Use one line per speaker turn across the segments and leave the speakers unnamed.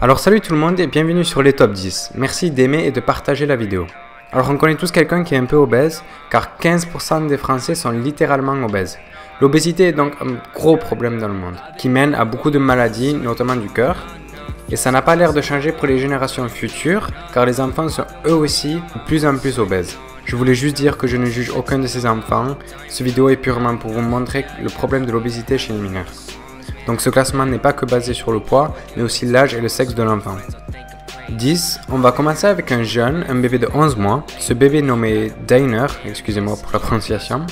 Alors salut tout le monde et bienvenue sur les top 10. Merci d'aimer et de partager la vidéo. Alors on connaît tous quelqu'un qui est un peu obèse, car 15% des Français sont littéralement obèses. L'obésité est donc un gros problème dans le monde, qui mène à beaucoup de maladies, notamment du cœur. Et ça n'a pas l'air de changer pour les générations futures, car les enfants sont eux aussi de plus en plus obèses. Je voulais juste dire que je ne juge aucun de ces enfants, cette vidéo est purement pour vous montrer le problème de l'obésité chez les mineurs. Donc ce classement n'est pas que basé sur le poids, mais aussi l'âge et le sexe de l'enfant. 10. On va commencer avec un jeune, un bébé de 11 mois. Ce bébé nommé Diner, excusez-moi pour la prononciation,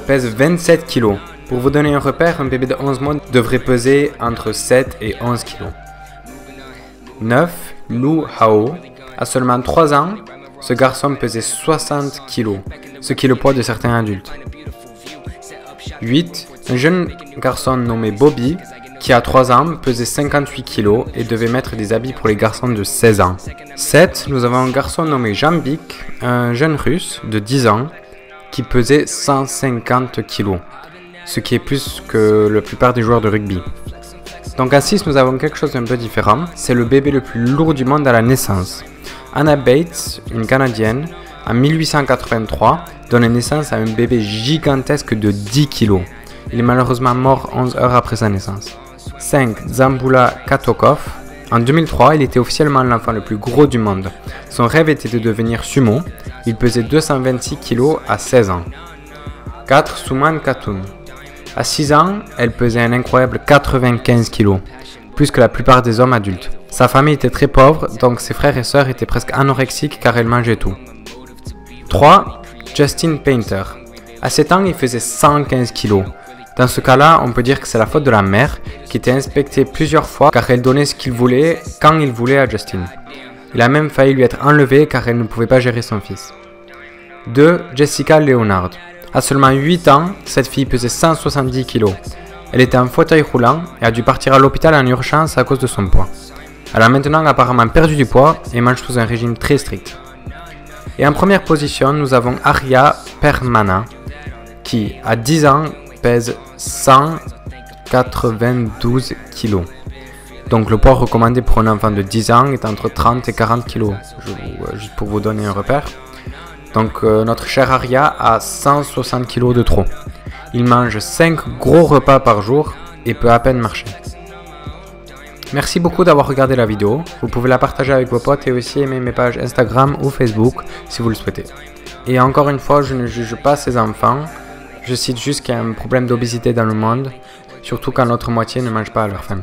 pèse 27 kg. Pour vous donner un repère, un bébé de 11 mois devrait peser entre 7 et 11 kg. 9. Lu Hao. À seulement 3 ans, ce garçon pesait 60 kg, ce qui est le poids de certains adultes. 8. Un jeune garçon nommé Bobby, qui à 3 ans pesait 58 kg et devait mettre des habits pour les garçons de 16 ans. 7. Nous avons un garçon nommé Jambik, un jeune russe de 10 ans, qui pesait 150 kg, ce qui est plus que la plupart des joueurs de rugby. Donc à 6, nous avons quelque chose d'un peu différent, c'est le bébé le plus lourd du monde à la naissance. Anna Bates, une Canadienne, en 1883, donne naissance à un bébé gigantesque de 10 kg. Il est malheureusement mort 11 heures après sa naissance. 5. Zambula Katokov. En 2003, il était officiellement l'enfant le plus gros du monde. Son rêve était de devenir sumo. Il pesait 226 kg à 16 ans. 4. Suman Khatun. À 6 ans, elle pesait un incroyable 95 kg, plus que la plupart des hommes adultes. Sa famille était très pauvre, donc ses frères et sœurs étaient presque anorexiques car elle mangeait tout. 3. Justin Painter. À 7 ans, il faisait 115 kg. Dans ce cas-là, on peut dire que c'est la faute de la mère qui était inspectée plusieurs fois car elle donnait ce qu'il voulait, quand il voulait à Justin. Il a même failli lui être enlevé car elle ne pouvait pas gérer son fils. 2. Jessica Leonard. À seulement 8 ans, cette fille pesait 170 kg. Elle était en fauteuil roulant et a dû partir à l'hôpital en urgence à cause de son poids. Elle a maintenant apparemment perdu du poids et mange sous un régime très strict. Et en première position, nous avons Arya Permana, qui, à 10 ans, pèse 192 kg. Donc le poids recommandé pour un enfant de 10 ans est entre 30 et 40 kg, juste pour vous donner un repère. Donc notre cher Arya a 160 kg de trop. Il mange 5 gros repas par jour et peut à peine marcher. Merci beaucoup d'avoir regardé la vidéo. Vous pouvez la partager avec vos potes et aussi aimer mes pages Instagram ou Facebook si vous le souhaitez. Et encore une fois, je ne juge pas ces enfants. Je cite juste qu'il y a un problème d'obésité dans le monde, surtout quand l'autre moitié ne mange pas à leur faim.